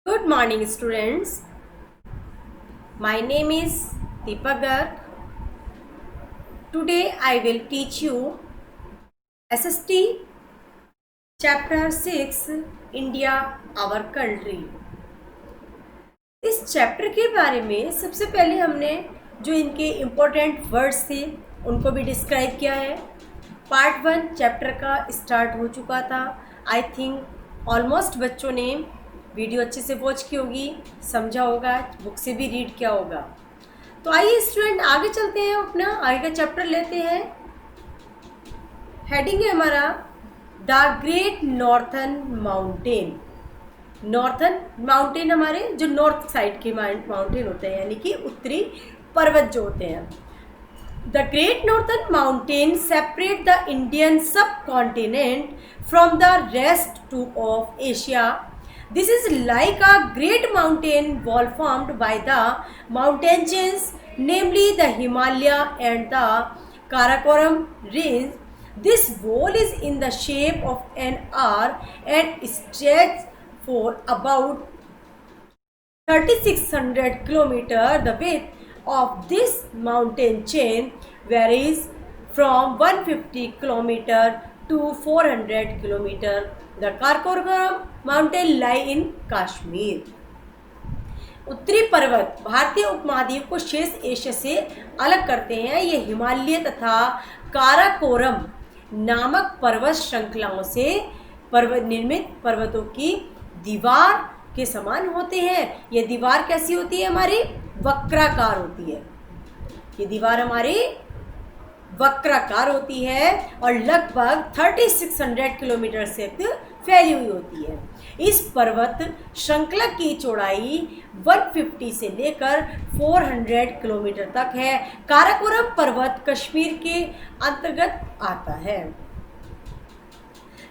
Good morning, students. My name is Deepak Garg. Today I will teach you SST Chapter 6 India Our Country. इस chapter के बारे में सबसे पहले हमने जो इनके इम्पोर्टेंट वर्ड्स थे उनको भी डिस्क्राइब किया है। पार्ट 1 चैप्टर का स्टार्ट हो चुका था। आई थिंक ऑलमोस्ट बच्चों ने वीडियो अच्छे से वॉच की होगी, समझा होगा, बुक से भी रीड किया होगा। तो आइए स्टूडेंट आगे चलते हैं, अपना आगे का चैप्टर लेते हैं। हेडिंग है हमारा the great northern mountain. Northern mountain हमारे जो नॉर्थ साइड के माउंटेन होते हैं, यानी कि उत्तरी पर्वत जो होते हैं। The Great Northern Mountains separate the Indian subcontinent from the rest of Asia. This is like a great mountain wall formed by the mountain chains, namely the Himalaya and the Karakoram range. This wall is in the shape of an R and stretches for about 3600 km. The width of this mountain chain varies from 150 km to 400 km. The Karakoram mountain lie in Kashmir. उत्तरी पर्वत भारतीय उपमहाद्वीप को शेष Asia से अलग करते हैं। ये हिमालय तथा काराकोरम नामक पर्वत श्रृंखलाओं से निर्मित पर्वतों की दीवार के समान होते हैं। ये दीवार कैसी होती है? हमारी वक्राकार होती है। ये दीवार हमारी वक्राकार होती है और लगभग 3600 किलोमीटर से फैली हुई होती है। इस पर्वत श्रृंखला की चौड़ाई 150 से लेकर 400 किलोमीटर तक है। काराकोरम पर्वत कश्मीर के अंतर्गत आता है।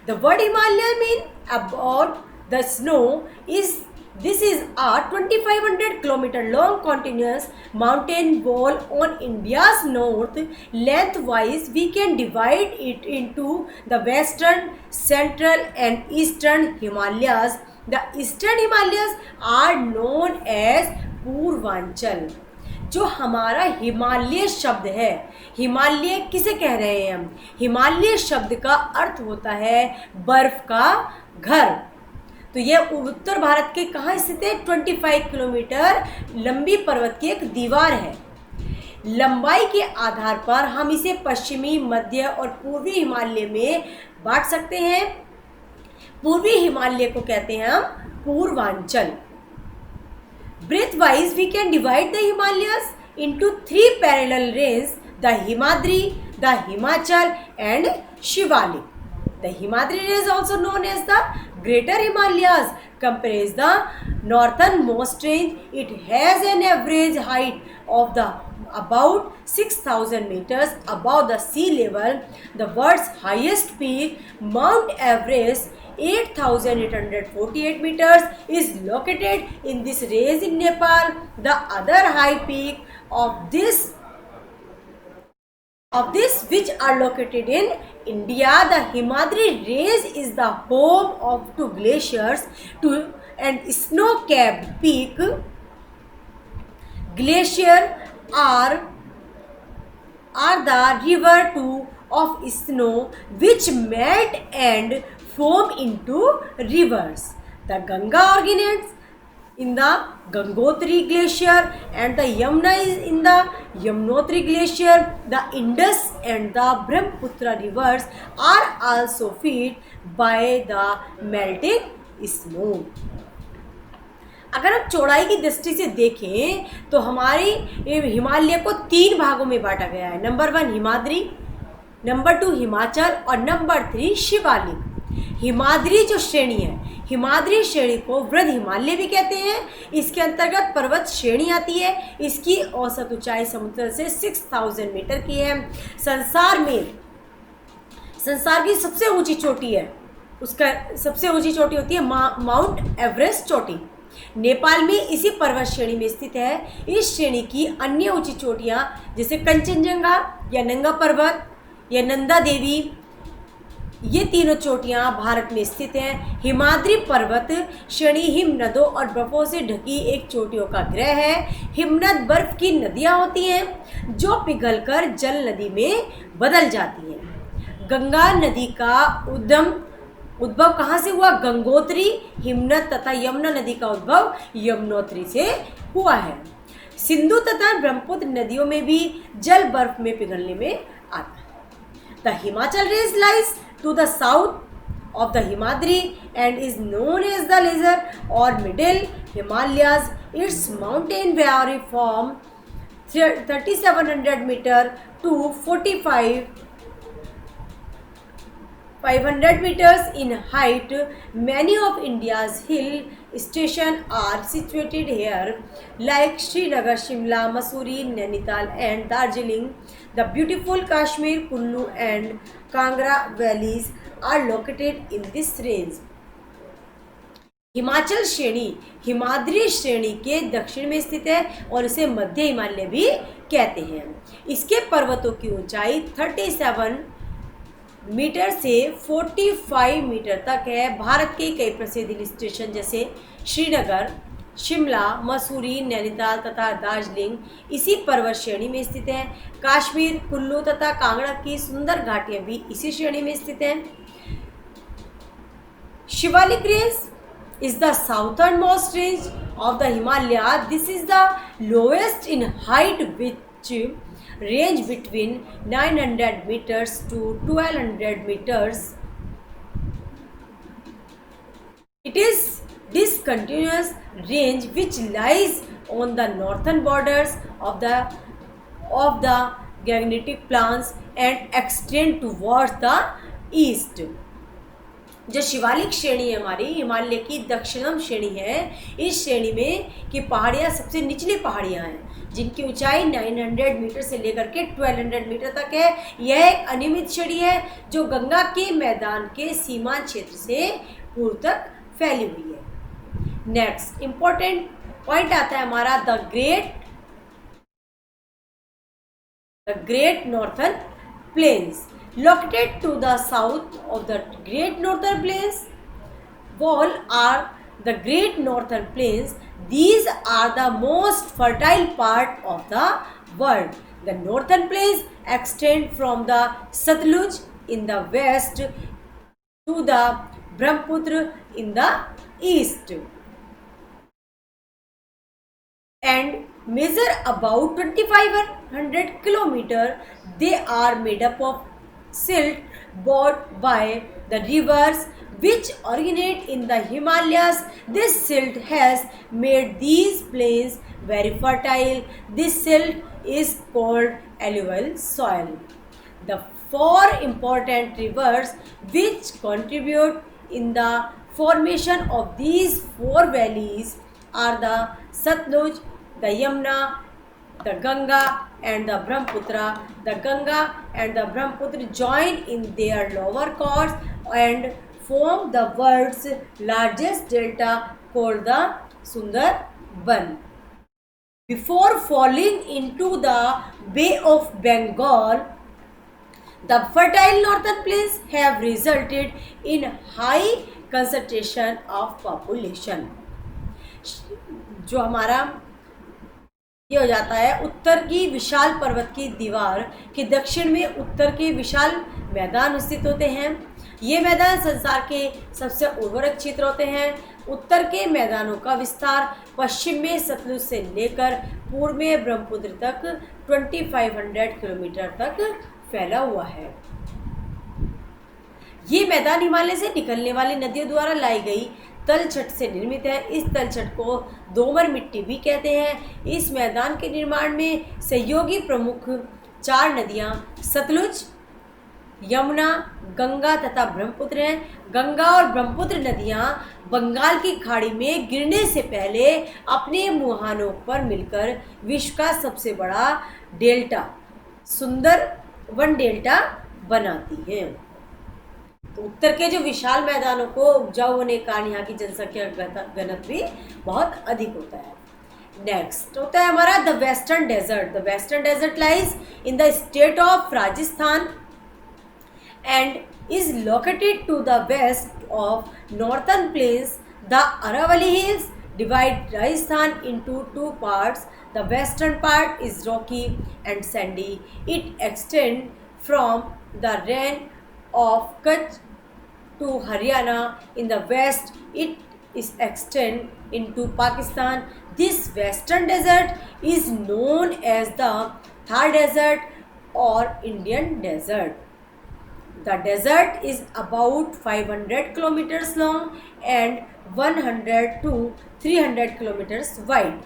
The word Himalaya means about the snow is This is a 2500 km long continuous mountain wall on India's north. Lengthwise, we can divide it into the western, central and eastern Himalayas. The eastern Himalayas are known as Purvanchal. जो हमारा हिमालय शब्द है, हिमालय किसे कह रहे हैं हम? हिमालय शब्द का अर्थ होता है बर्फ का घर। तो यह उत्तर भारत के कहाँ स्थित है? 25 किलोमीटर लंबी पर्वत की एक दीवार है। लंबाई के आधार पर हम इसे पश्चिमी, मध्य और पूर्वी हिमालय में बांट सकते हैं। पूर्वी हिमालय को कहते हैं हम Purvanchal. Breadth wise we can divide the Himalayas into 3 parallel range, the Himadri, the Himachal and Shivalik. The Himadri range, also known as the Greater Himalayas, comprise the northernmost range. It has an average height of about 6,000 meters above the sea level. The world's highest peak, Mount Everest, 8,848 meters, is located in this range in Nepal. The other high peak of this which are located in India, the Himadri range is the home of two glaciers and snow-capped peak. Glacier are the river of snow which melt and form into rivers. The Ganga originates in the Gangotri glacier and the Yamuna is in the Yamunotri glacier. The Indus and the Brahmaputra rivers are also fed by the melting snow. अगर हम चौड़ाई की दृष्टि से देखें तो हमारी हिमालय को 3 भागों में बांटा गया है। नंबर 1 हिमाद्री, नंबर 2 हिमाचल और नंबर 3 शिवालिक। हिमाद्री जो श्रेणी है, हिमाद्री श्रेणी को वृद्ध हिमालय भी कहते हैं। इसके अंतर्गत पर्वत श्रेणी आती है। इसकी औसत ऊंचाई समुद्र से 6000 मीटर की है। संसार की सबसे ऊंची चोटी है, उसका सबसे ऊंची चोटी होती है माउंट एवरेस्ट चोटी। नेपाल में इसी पर्वत श्रेणी में स्थित है। इस श्रेणी की अन्य ऊंची चोटियाँ जैसे कंचनजंगा या नंगा पर्वत या नंदा देवी ये तीनों चोटियाँ भारत में स्थित हैं। हिमाद्री पर्वत श्रेणी हिमनदों और बर्फों से ढकी एक चोटियों का ग्रह है। हिमनद बर्फ की नदियाँ होती हैं जो पिघलकर जल नदी में बदल जाती हैं। गंगा नदी का उद्भव कहाँ से हुआ? गंगोत्री। हिमनद तथा यमुना नदी का उद्भव यमुनोत्री से हुआ है। सिंधु तथा ब्रह्मपुत्र नदियों में भी जल बर्फ में पिघलने में आता है। The Himachal range lies to the south of the Himadri and is known as the Lesser or Middle Himalayas. Its mountain vary from 3700 meter to 4500 meters in height. Many of India's hill stations are situated here, like Srinagar, Shimla, Mussoorie, Nainital, and Darjeeling. The beautiful Kashmir, Kullu, and Kangra valleys are located in this range. Himachal श्रेणी हिमाद्री श्रेणी के दक्षिण में स्थित है और इसे मध्य हिमालय भी कहते हैं। इसके पर्वतों की ऊंचाई 37 मीटर से 45 मीटर तक है। भारत के कई प्रसिद्ध हिल स्टेशन जैसे श्रीनगर, शिमला, मसूरी, नैनीताल तथा दार्जिलिंग इसी पर्वत श्रेणी में स्थित हैं। काश्मीर, कुल्लू तथा कांगड़ा की सुंदर घाटियां भी इसी श्रेणी में स्थित हैं। Shivalik range is the southernmost range of the Himalaya. This is the lowest in height, which range between 900 meters to 1200 meters. It is this continuous range which lies on the northern borders of the Gangetic Plains and extend towards the east. जो शिवालिक श्रेणी है हमारी हिमालय की दक्षिणम श्रेणी है, इस श्रेणी में की पहाड़ियाँ सबसे निचली पहाड़ियाँ हैं जिनकी ऊंचाई 900 मीटर से लेकर के 1200 मीटर तक है। यह एक अनियमित श्रेणी है जो गंगा के मैदान के सीमांत क्षेत्र से पूर्व तक फैली हुई है। नेक्स्ट इंपॉर्टेंट पॉइंट आता है हमारा the great northern plains. Located to the south of the Great Northern Plains wall are the Great Northern Plains. These are the most fertile part of the world. The Northern Plains extend from the Satluj in the west to the Brahmaputra in the east and measure about 2500 kilometers. They are made up of silt brought by the rivers which originate in the Himalayas. This silt has made these plains very fertile. This silt is called alluvial soil. The four important rivers which contribute in the formation of these four valleys are the Satluj, the Yamuna, the Ganga and the Brahmaputra. The Ganga and the Brahmaputra join in their lower course and form the world's largest delta called the Sundarban. Before falling into the Bay of Bengal, the fertile northern plains have resulted in high concentration of population. जो हमारा ये हो जाता है उत्तर की विशाल पर्वत की दीवार के दक्षिण में उत्तर के विशाल मैदान स्थित होते हैं। ये मैदान संसार के सबसे उर्वरक क्षेत्र होते हैं। उत्तर के मैदानों का विस्तार पश्चिम में सतलुज से लेकर पूर्व में ब्रह्मपुत्र तक 2500 किलोमीटर तक फैला हुआ है। ये मैदान हिमालय से निकलने वाली नदियों द्वारा लाई गई तलछट से निर्मित है। इस तलछट को दोमर मिट्टी भी कहते हैं। इस मैदान के निर्माण में सहयोगी प्रमुख चार नदियां सतलुज, यमुना, गंगा तथा ब्रह्मपुत्र हैं। गंगा और ब्रह्मपुत्र नदियां बंगाल की खाड़ी में गिरने से पहले अपने मुहानों पर मिलकर विश्व का सबसे बड़ा डेल्टा सुंदरबन डेल्टा बनाती हैं। तो उत्तर के जो विशाल मैदानों को उपजाऊ होने के कारण यहाँ की जनसंख्या घनत्व भी बहुत अधिक होता है। नेक्स्ट होता है हमारा the western desert. The western desert lies in the state of Rajasthan and is located to the west of northern plains. The Aravalli Hills divide Rajasthan into two parts. The western part is rocky and sandy. It extends from the Rann of Kutch to Haryana. In the west, it is extend into Pakistan. This western desert is known as the Thar Desert or Indian Desert. The desert is about 500 kilometers long and 100 to 300 kilometers wide.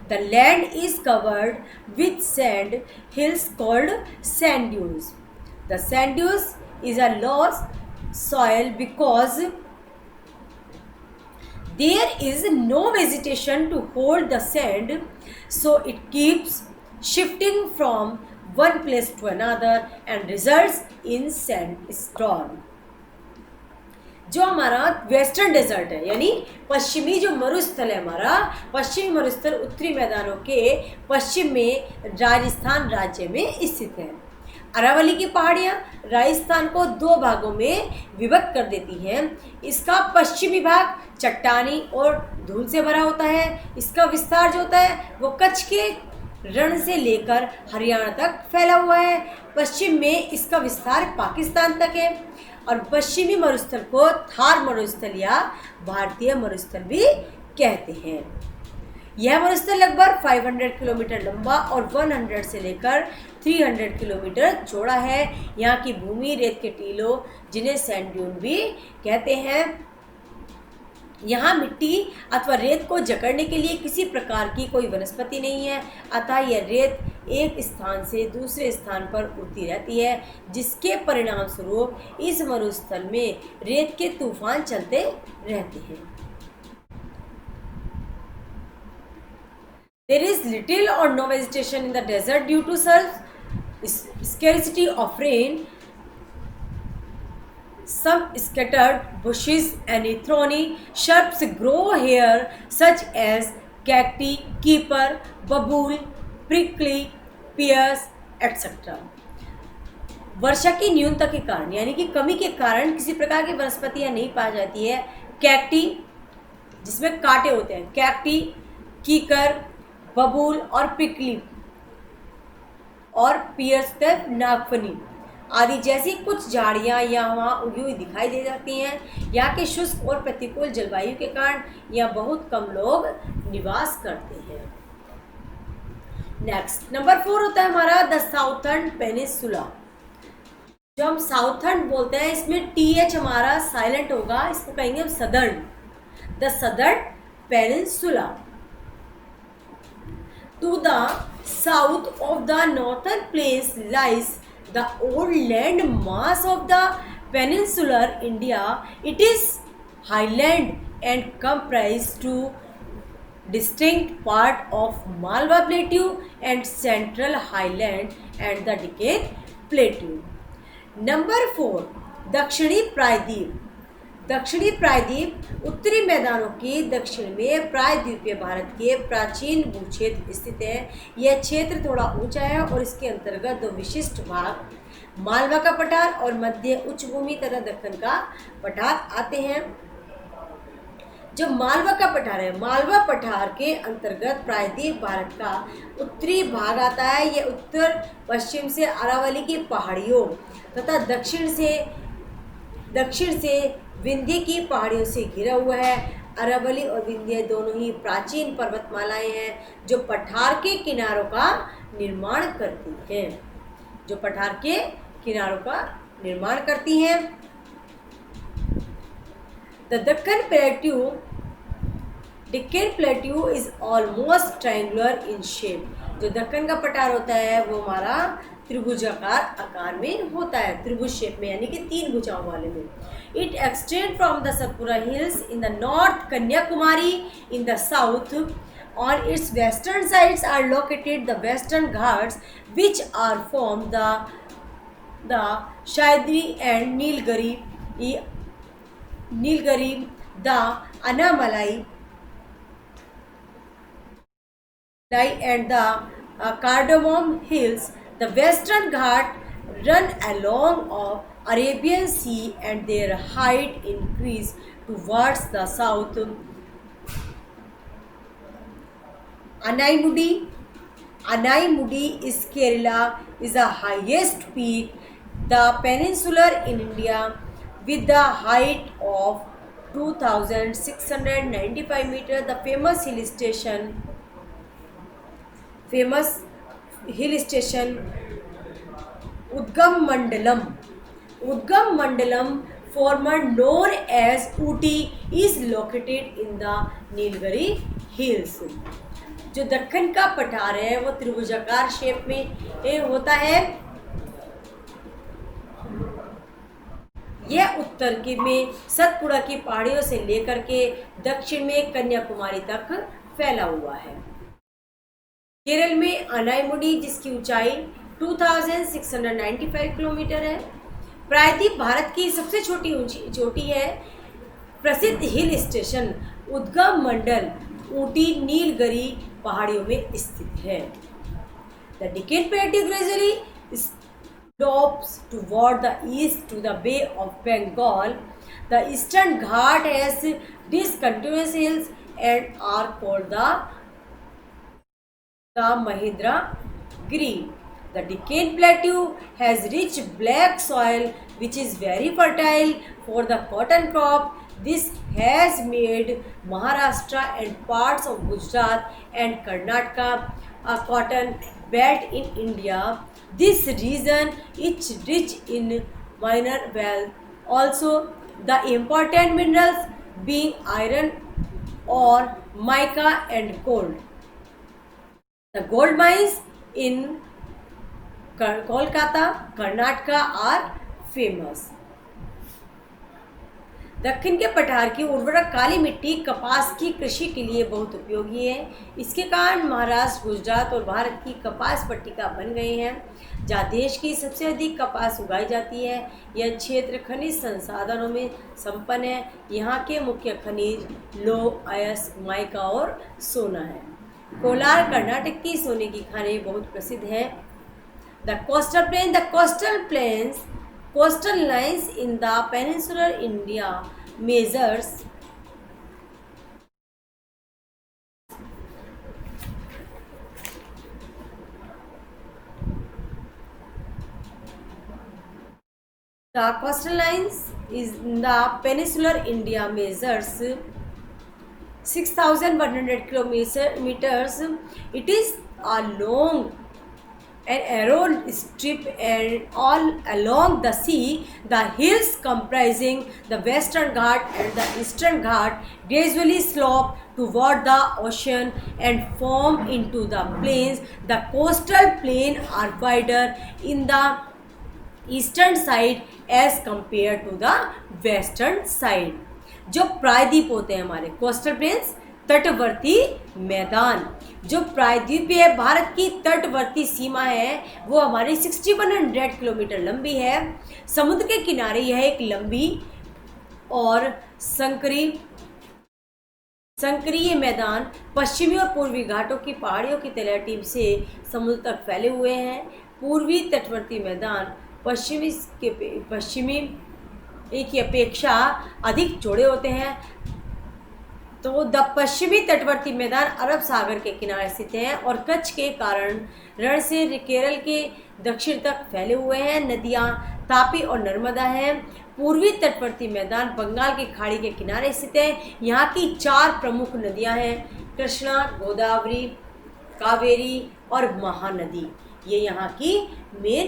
The land is covered with sand hills called sand dunes. The sand dunes is a lost soil because there is no vegetation to hold the sand, so it keeps shifting from one place to another and results in sandstorm. जो हमारा western desert है यानी पश्चिमी जो मरुस्थल है हमारा पश्चिमी मरुस्थल उत्तरी मैदानों के पश्चिम में राजस्थान राज्य में स्थित है। अरावली की पहाड़ियाँ राजस्थान को दो भागों में विभक्त कर देती हैं। इसका पश्चिमी भाग चट्टानी और धूल से भरा होता है। इसका विस्तार जो होता है वो कच्छ के रण से लेकर हरियाणा तक फैला हुआ है। पश्चिम में इसका विस्तार पाकिस्तान तक है और पश्चिमी मरुस्थल को थार मरुस्थल या भारतीय मरुस्थल भी कहते हैं। यह मरुस्थल लगभग 500 किलोमीटर लंबा और 100 से लेकर 300 किलोमीटर चौड़ा है। यहाँ की भूमि रेत के टीलों जिन्हें सैंड ड्यून भी कहते हैं। यहाँ मिट्टी अथवा रेत को जकड़ने के लिए किसी प्रकार की कोई वनस्पति नहीं है, अतः यह रेत एक स्थान से दूसरे स्थान पर उड़ती रहती है, जिसके परिणाम स्वरूप इस मरुस्थल में रेत के तूफान चलते रहते हैं। There is little or no vegetation in the desert due to scarcity of rain. Some scattered bushes and thorny shrubs grow here, such as cacti, keeper, babul, prickly pears, etc. वर्षा की न्यूनता के कारण यानी कि कमी के कारण किसी प्रकार की वनस्पतियां नहीं पाई जाती है। कैक्टी जिसमें कांटे होते हैं, कैक्टी, कीकर, बबूल और पिकली और पियर्स नागफनी आदि जैसी कुछ झाड़ियाँ यहाँ उगी हुई दिखाई दे जाती हैं। यहाँ के शुष्क और प्रतिकूल जलवायु के कारण यहाँ बहुत कम लोग निवास करते हैं। नेक्स्ट नंबर 4 होता है हमारा द साउथर्न पेनिनसुला। जो हम साउथर्न बोलते हैं इसमें TH हमारा साइलेंट होगा, इसको कहेंगे हम southern. The southern peninsula to the south of the northern plains lies the old land mass of the peninsular India. It is highland and comprised two distinct part of Malwa Plateau and Central Highland and the Deccan Plateau. Number 4 दक्षिणी प्रायद्वीप। दक्षिणी प्रायद्वीप उत्तरी मैदानों के दक्षिण में प्रायद्वीपीय भारत के प्राचीन भूक्षेत्र स्थित है। यह क्षेत्र थोड़ा ऊंचा है और इसके अंतर्गत दो विशिष्ट भाग मालवा का पठार और मध्य उच्च भूमि तथा दक्कन का पठार आते हैं। जो मालवा का पठार है, मालवा पठार के अंतर्गत प्रायद्वीप भारत का उत्तरी भाग आता है। यह उत्तर पश्चिम से अरावली की पहाड़ियों तथा दक्षिण से विंध्य की पहाड़ियों से घिरा हुआ है। अरावली और विंध्य दोनों ही प्राचीन पर्वतमालाएं हैं जो पठार के किनारों का निर्माण करती हैं। जो पठार के किनारों का निर्माण करती हैं। The Deccan Plateau is almost triangular in shape. जो दक्कन का पठार होता है वो हमारा त्रिभुजाकार आकार में होता है, त्रिभुज शेप में यानी कि 3 भुजाओं वाले में। It extends from the Satpura Hills in the north, Kanyakumari in the south. On its western sides are located the Western Ghats, which are formed the Sahyadri and Nilgiri, the Annamalai and the Cardamom Hills. The Western Ghat run along of Arabian Sea and their height increase towards the south. Anaimudi is Kerala is the highest peak, the peninsular in India, with the height of 2,695 meters. The famous hill station Udgam Mandalam, former known as Ooty, is located in the Nilgiri Hills. जो दक्कन का पठार है वो त्रिभुजाकार shape में होता है। यह उत्तर के में सतपुड़ा की पहाड़ियों से लेकर के दक्षिण में कन्याकुमारी तक फैला हुआ है। केरल में अनाईमुडी जिसकी ऊंचाई 2695 किलोमीटर है। प्रायद्वीप भारत की सबसे छोटी चोटी है। प्रसिद्ध हिल स्टेशन उद्गम मंडल ऊटी नीलगिरी पहाड़ियों में स्थित है। The Deccan plateau gradually slopes toward the east to the Bay of Bengal. The Eastern Ghat has discontinuous hills and are called the Mahendragiri. The Deccan Plateau has rich black soil which is very fertile for the cotton crop. This has made Maharashtra and parts of Gujarat and Karnataka a cotton belt in India. This region is rich in mineral wealth. Also, the important minerals being iron ore, mica and gold. The gold mines in Kolkata, Karnataka are famous. दक्षिण के पठार की उर्वरक काली मिट्टी कपास की कृषि के लिए बहुत उपयोगी है। इसके कारण महाराष्ट्र, गुजरात और भारत की कपास पट्टिका बन गए हैं जहाँ देश की सबसे अधिक कपास उगाई जाती है। यह क्षेत्र खनिज संसाधनों में संपन्न है। यहाँ के मुख्य खनिज लौह, अयस्क, माइका और सोना है। कोलार कर्नाटक की सोने की खानें बहुत प्रसिद्ध है। The coastal lines in the peninsular India measures the coastal lines is in the peninsular India measures 6,100 kilometers. It is a long an arrow strip and all along the sea. The hills comprising the Western Ghat and the Eastern Ghat gradually slope toward the ocean and form into the plains. The coastal plain are wider in the eastern side as compared to the western side. जो प्रायद्वीप होते हैं हमारे coastal planes, तटवर्ती मैदान, जो प्रायद्वीपीय भारत की तटवर्ती सीमा है वो हमारी 6100 किलोमीटर लंबी है। समुद्र के किनारे यह एक लंबी और संकरीय मैदान पश्चिमी और पूर्वी घाटों की पहाड़ियों की तलहटी से समुद्र तक फैले हुए हैं। पूर्वी तटवर्ती मैदान पश्चिमी की अपेक्षा अधिक चौड़े होते हैं। तो द पश्चिमी तटवर्ती मैदान अरब सागर के किनारे स्थित हैं और कच्छ के कारण रण से केरल के दक्षिण तक फैले हुए हैं। नदियां तापी और नर्मदा हैं। पूर्वी तटवर्ती मैदान बंगाल की खाड़ी के किनारे स्थित है। यहाँ की 4 प्रमुख नदियां हैं, कृष्णा, गोदावरी, कावेरी और महानदी। ये यहाँ की मेन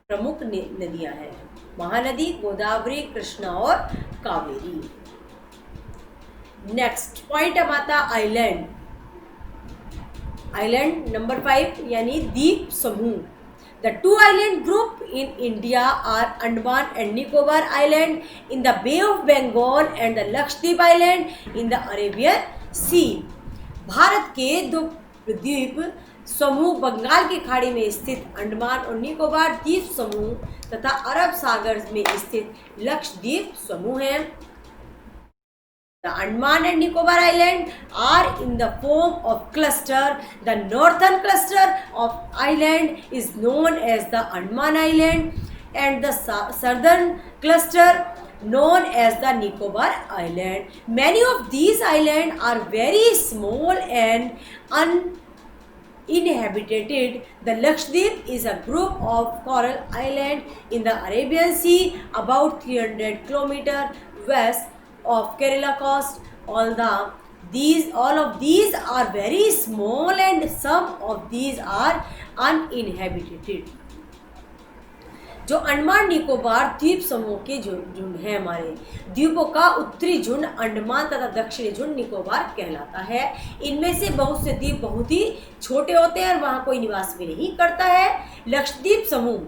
प्रमुख नदियां हैं, महानदी, गोदावरी, कृष्णा और कावेरी। नेक्स्ट पॉइंट अब आता आइलैंड नंबर 5 यानी द्वीप समूह। The 2 island group in India are Andaman and Nicobar island in the Bay of Bengal and the Lakshadweep island in the Arabian Sea. Bharat के 2 द्वीप समूह बंगाल की खाड़ी में स्थित अंडमान और निकोबार द्वीप समूह तथा अरब सागर में स्थित लक्षद्वीप समूह हैं। The Andaman and Nicobar Island are in the form of cluster. The northern cluster of island is known as the Andaman Island and the southern cluster known as the Nicobar Island. Many of these islands are very small and uninhabited. The Lakshadweep is a group of coral islands in the Arabian Sea, about 300 kilometers west of Kerala coast. All of these are very small and some of these are uninhabited. जो अंडमान निकोबार द्वीप समूह के झुंड है, हमारे द्वीपों का उत्तरी झुंड अंडमान तथा दक्षिणी झुंड निकोबार कहलाता है। इनमें से बहुत से द्वीप बहुत ही छोटे होते हैं और वहाँ कोई निवास भी नहीं करता है। लक्षद्वीप समूह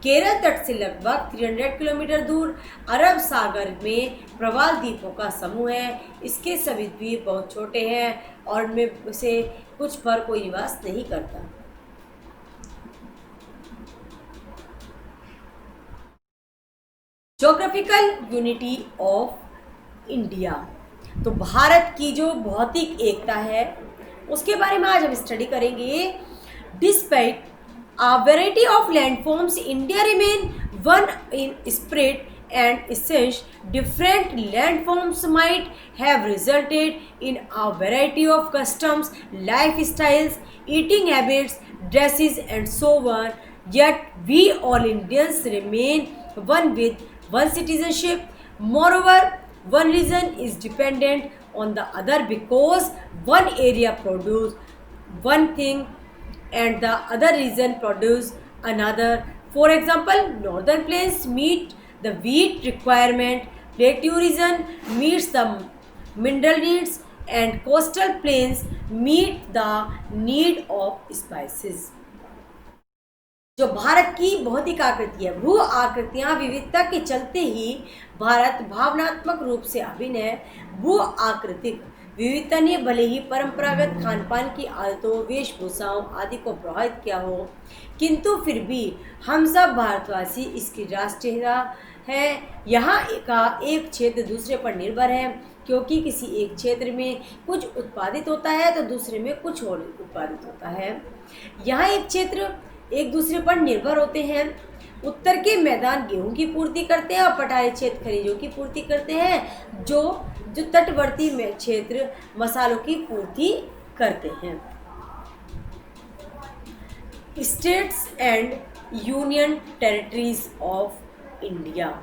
केरल तट से लगभग 300 किलोमीटर दूर अरब सागर में प्रवाल द्वीपों का समूह है। इसके सभी द्वीप बहुत छोटे हैं और उनमें से कुछ पर कोई निवास नहीं करता। ज्योग्राफिकल यूनिटी ऑफ इंडिया, तो भारत की जो भौतिक एकता है उसके बारे में आज हम स्टडी करेंगे। Despite a variety of landforms, India remain one in spirit and essence. Different landforms might have resulted in a variety of customs, lifestyles, eating habits, dresses and so on. Yet we all Indians remain one with one citizenship. Moreover, one region is dependent on the other because one area produce one thing and the other region produce another. For example, northern plains meet the wheat requirement, plateau region meets the mineral needs, and coastal plains meet the need of spices. जो भारत की भौतिक आकृति है, भू आकृतियां विविधता के चलते ही भारत भावनात्मक रूप से अभिन्न है। भू आकृतिक विविधता ने भले ही परंपरागत खान पान की आदतों, वेशभूषाओं आदि को प्रभावित किया हो, किंतु फिर भी हम सब भारतवासी इसकी राष्ट्रीयता है। यहाँ का एक क्षेत्र दूसरे पर निर्भर है, क्योंकि किसी एक क्षेत्र में कुछ उत्पादित होता है तो दूसरे में कुछ और उत्पादित होता है। यहाँ एक क्षेत्र एक दूसरे पर निर्भर होते हैं। उत्तर के मैदान गेहूं की पूर्ति करते हैं और पठारी क्षेत्र खनिजों की पूर्ति करते हैं, जो तटवर्ती में क्षेत्र मसालों की पूर्ति करते हैं। States and union territories of India,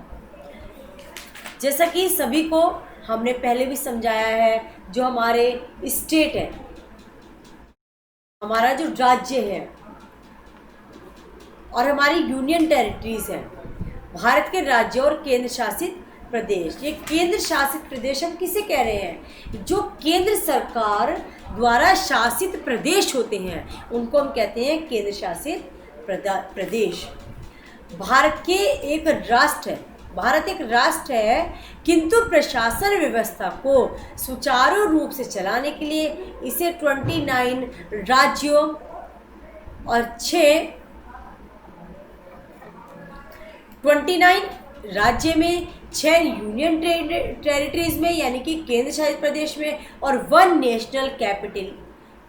जैसा कि सभी को हमने पहले भी समझाया है, जो हमारे स्टेट है, हमारा जो राज्य है, और हमारी यूनियन टेरिटरीज है, भारत के राज्य और केंद्र शासित प्रदेश। ये केंद्र शासित प्रदेश हम किसे कह रहे हैं? जो केंद्र सरकार द्वारा शासित प्रदेश होते हैं उनको हम कहते हैं केंद्र शासित प्रदेश। भारत के एक राष्ट्र है, भारत एक राष्ट्र है, किंतु प्रशासन व्यवस्था को सुचारू रूप से चलाने के लिए इसे 29 राज्यों और 29 राज्य में, 6 यूनियन टेरिटरीज में यानी कि केंद्र शासित प्रदेश में, और 1 national capital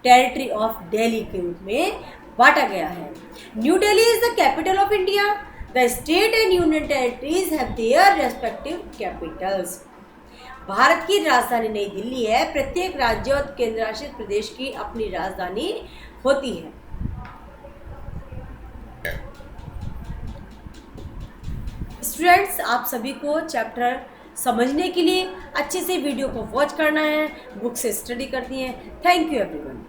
territory of Delhi के रूप में बांटा गया है। New Delhi is the capital of India. The state and union territories have their respective Capitals. Bharat की राजधानी नई दिल्ली है। प्रत्येक राज्य और केंद्र शासित प्रदेश की अपनी राजधानी होती है। स्टूडेंट्स, आप सभी को चैप्टर समझने के लिए अच्छे से वीडियो को वॉच करना है, बुक से स्टडी करनी है। Thank you everyone.